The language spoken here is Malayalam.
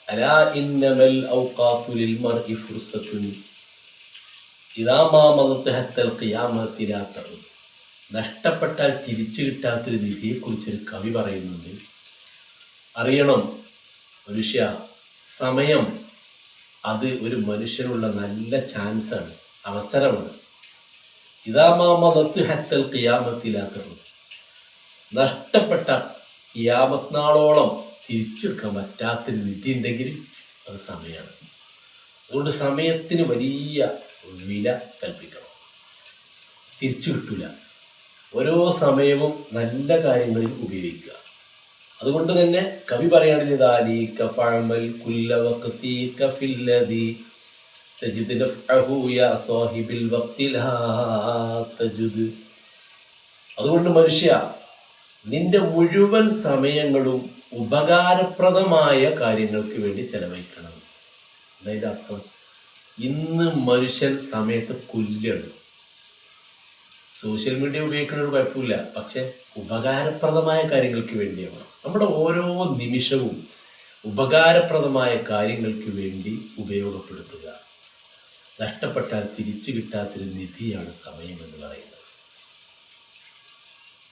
അലാ ഇന്നമൽ ഔഖാതു ലിൽ മർഇ ഫുർസത്തുൻ ഇദാ മാ മദത ഹത്തൽ ഖിയാമത്തി ലാ തഉദ്. നഷ്ടപ്പെട്ടാൽ തിരിച്ചു കിട്ടാത്തൊരു നിധിയെക്കുറിച്ചൊരു കവി പറയുന്നുണ്ട്. അറിയണം മനുഷ്യ, സമയം അത് ഒരു മനുഷ്യനുള്ള നല്ല ചാൻസാണ്, അവസരമാണ്. ഇദാ മാ മദത ഹത്തൽ ഖിയാമത്തി ലാ തഉദ്. നഷ്ടപ്പെട്ട ഖിയാമത്ത് നാളോളം തിരിച്ചെടുക്കാൻ പറ്റാത്തൊരു നിധി ഉണ്ടെങ്കിൽ അത് സമയമാണ്. അതുകൊണ്ട് സമയത്തിന് വലിയ വില കൽപ്പിക്കണം. തിരിച്ചു കിട്ടില്ല. ഓരോ സമയവും നല്ല കാര്യങ്ങളിൽ ഉപയോഗിക്കുക. അതുകൊണ്ട് തന്നെ കവി പറയുകയാണെങ്കിൽ അതുകൊണ്ട് മനുഷ്യ, നിന്റെ മുഴുവൻ സമയങ്ങളും ഉപകാരപ്രദമായ കാര്യങ്ങൾക്ക് വേണ്ടി ചെലവഴിക്കണം. അതായത് അർത്ഥം, ഇന്ന് മനുഷ്യൻ സമയത്ത് കൊല്ലാണ്. സോഷ്യൽ മീഡിയ ഉപയോഗിക്കുന്നതിന് കുഴപ്പമില്ല, പക്ഷെ ഉപകാരപ്രദമായ കാര്യങ്ങൾക്ക് വേണ്ടിയാണ്. നമ്മുടെ ഓരോ നിമിഷവും ഉപകാരപ്രദമായ കാര്യങ്ങൾക്ക് വേണ്ടി ഉപയോഗപ്പെടുത്തുക. നഷ്ടപ്പെട്ടാൽ തിരിച്ചു കിട്ടാത്തൊരു നിധിയാണ് സമയം എന്ന് പറയുന്നത്.